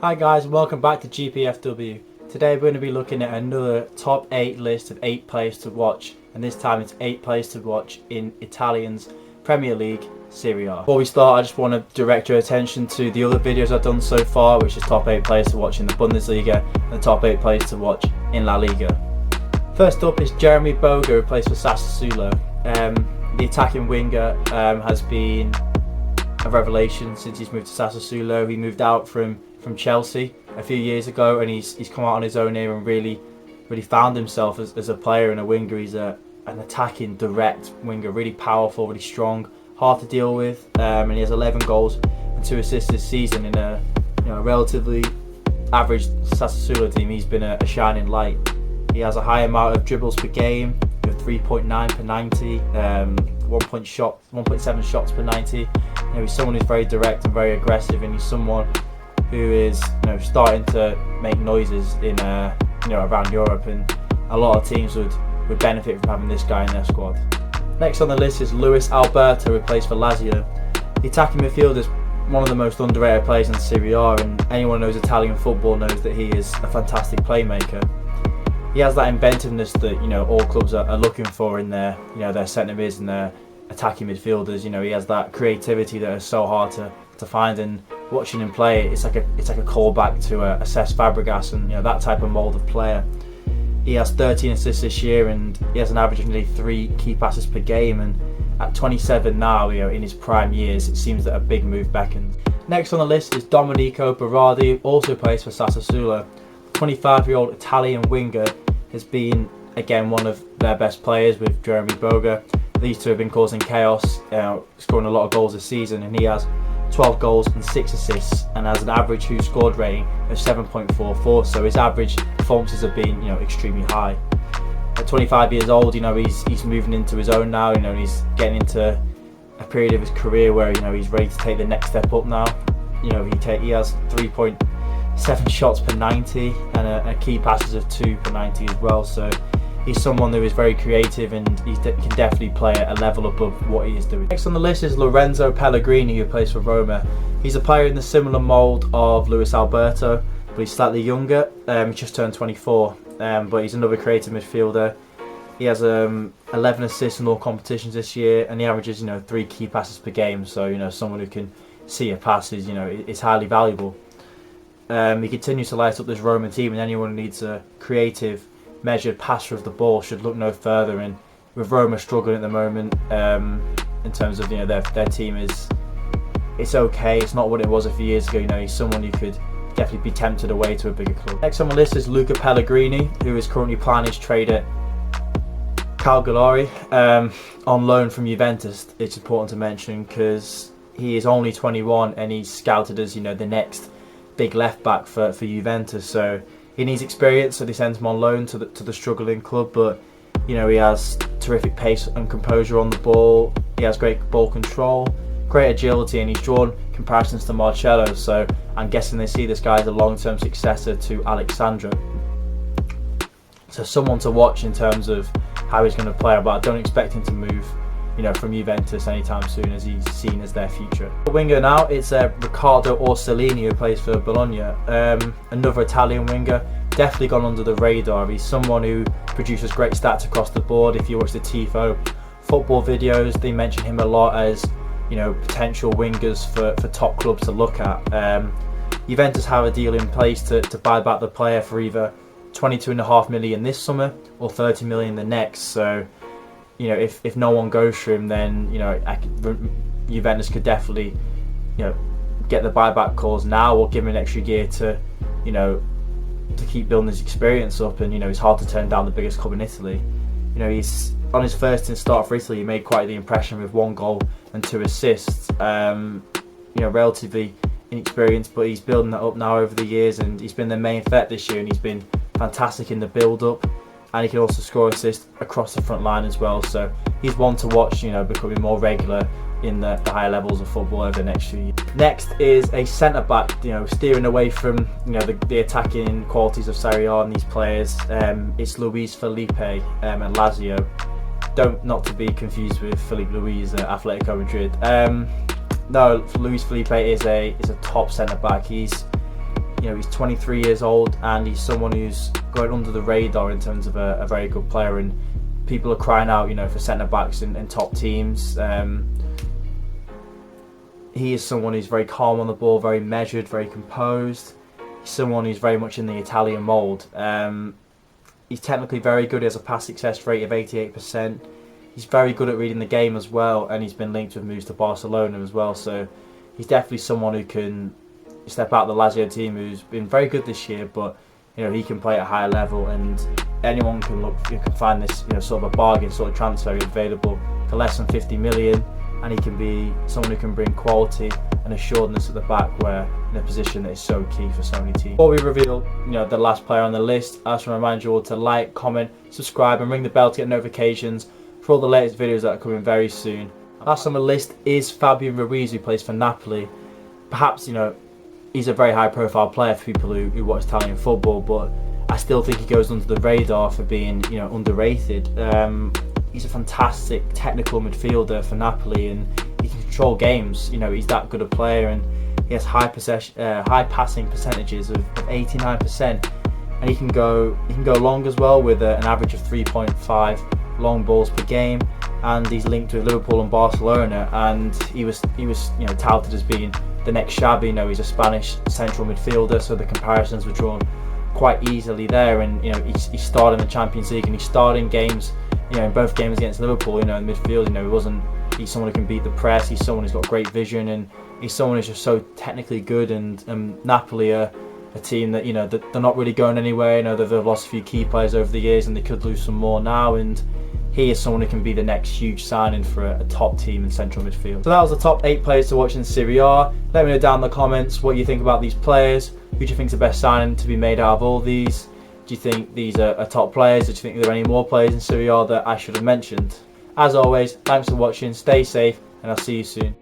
Hi guys, and welcome back to GPFW. Today we're going to be looking at another top 8 list of 8 players to watch, and this time it's 8 players to watch in Italian's Premier League Serie A. Before we start, I just want to direct your attention to the other videos I've done so far, which is top 8 players to watch in the Bundesliga and the top 8 players to watch in La Liga. First up is Jeremy Boga, who plays for Sassuolo. The attacking winger has been a revelation since he's moved to Sassuolo. He moved out from Chelsea a few years ago, and he's come out on his own here and really found himself as a player and a winger. He's an attacking, direct winger, really powerful, really strong, hard to deal with, and he has 11 goals and 2 assists this season in a relatively average Sassuolo team. He's been a shining light. He has a high amount of dribbles per game, 3.9 per 90, 1.7 shots per 90. He's someone who's very direct and very aggressive, and he's someone who is starting to make noises in around Europe, and a lot of teams would benefit from having this guy in their squad. Next on the list is Luis Alberto, who plays for Lazio. The attacking midfielder is one of the most underrated players in Serie A, and anyone who knows Italian football knows that he is a fantastic playmaker. He has that inventiveness that all clubs are looking for in their their centre mids and their attacking midfielders. He has that creativity that is so hard to find, and watching him play, it's like a callback to a Cesc Fabregas and that type of mould of player. He has 13 assists this year, and he has an average of nearly 3 key passes per game, and at 27 now, in his prime years, it seems that a big move beckons. Next on the list is Domenico Berardi, who also plays for Sassuolo. 25-year-old Italian winger has been again one of their best players with Jeremy Boga. These two have been causing chaos, scoring a lot of goals this season, and he has 12 goals and 6 assists and has an average who scored rating of 7.44, so his average performances have been extremely high. At 25 years old, he's moving into his own now, and he's getting into a period of his career where he's ready to take the next step up now. He has 3.7 shots per 90 and a key passes of 2 per 90 as well, so he's someone who is very creative, and he can definitely play at a level above what he is doing. Next on the list is Lorenzo Pellegrini, who plays for Roma. He's a player in the similar mould of Luis Alberto, but he's slightly younger. He just turned 24, but he's another creative midfielder. He has 11 assists in all competitions this year, and he averages 3 key passes per game. So someone who can see a pass is highly valuable. He continues to light up this Roma team, and anyone who needs a creative, measured passer of the ball should look no further. And with Roma struggling at the moment, in terms of their team it's okay. It's not what it was a few years ago. He's someone who could definitely be tempted away to a bigger club. Next on the list is Luca Pellegrini, who is currently planning his trade at Cagliari on loan from Juventus. It's important to mention because he is only 21 and he's scouted as the next big left back for Juventus. So he needs experience, so they send him on loan to the struggling club. But he has terrific pace and composure on the ball. He has great ball control, great agility, and he's drawn comparisons to Marcelo. So I'm guessing they see this guy as a long-term successor to Alexandro. So someone to watch in terms of how he's going to play. But I don't expect him to move from Juventus anytime soon, as he's seen as their future. The winger now, it's Ricardo Cellini, who plays for Bologna. Another Italian winger, definitely gone under the radar. He's someone who produces great stats across the board. If you watch the Tifo football videos, they mention him a lot as potential wingers for top clubs to look at. Juventus have a deal in place to buy back the player for either 22.5 million this summer or 30 million the next. So if no one goes for him, then Juventus could definitely get the buyback clause now, or give him an extra year to keep building his experience up. And it's hard to turn down the biggest club in Italy. He's on his first start for Italy. He made quite the impression with 1 goal and 2 assists. Relatively inexperienced, but he's building that up now over the years, and he's been the main threat this year, and he's been fantastic in the build-up. And he can also score assists across the front line as well. So he's one to watch, becoming more regular in the higher levels of football over the next few years. Next is a centre back, steering away from the attacking qualities of Serie A and these players. It's Luis Felipe at Lazio. Not to be confused with Felipe Luis at Atletico Madrid. No, Luis Felipe is a top centre back. He's he's 23 years old, and he's someone who's going under the radar in terms of a very good player, and people are crying out, for centre backs in top teams. He is someone who's very calm on the ball, very measured, very composed. He's someone who's very much in the Italian mould. He's technically very good. He has a pass success rate of 88%. He's very good at reading the game as well, and he's been linked with moves to Barcelona as well. So he's definitely someone who can step out of the Lazio team, who's been very good this year, but he can play at a higher level, and anyone can find this sort of a bargain sort of transfer available for less than 50 million, and he can be someone who can bring quality and assuredness at the back, where in a position that is so key for so many teams. Before we reveal the last player on the list, I just want to remind you all to like, comment, subscribe and ring the bell to get notifications for all the latest videos that are coming very soon. Last on the list is Fabio Ruiz, who plays for Napoli. Perhaps he's a very high profile player for people who watch Italian football, but I still think he goes under the radar for being underrated. He's a fantastic technical midfielder for Napoli, and he can control games. He's that good a player, and he has high passing percentages of 89%, and he can go long as well, with an average of 3.5 long balls per game. And he's linked with Liverpool and Barcelona, and he was touted as being the next Xavi. He's a Spanish central midfielder, so the comparisons were drawn quite easily there. And he started in the Champions League, and he started in games, in both games against Liverpool. In midfield, he's someone who can beat the press. He's someone who's got great vision, and he's someone who's just so technically good. And Napoli are a team that that they're not really going anywhere. They've lost a few key players over the years, and they could lose some more now. And he is someone who can be the next huge signing for a top team in central midfield. So that was the top 8 players to watch in Serie A. Let me know down in the comments what you think about these players. Who do you think is the best signing to be made out of all these? Do you think these are top players? Do you think there are any more players in Serie A that I should have mentioned? As always, thanks for watching, stay safe, and I'll see you soon.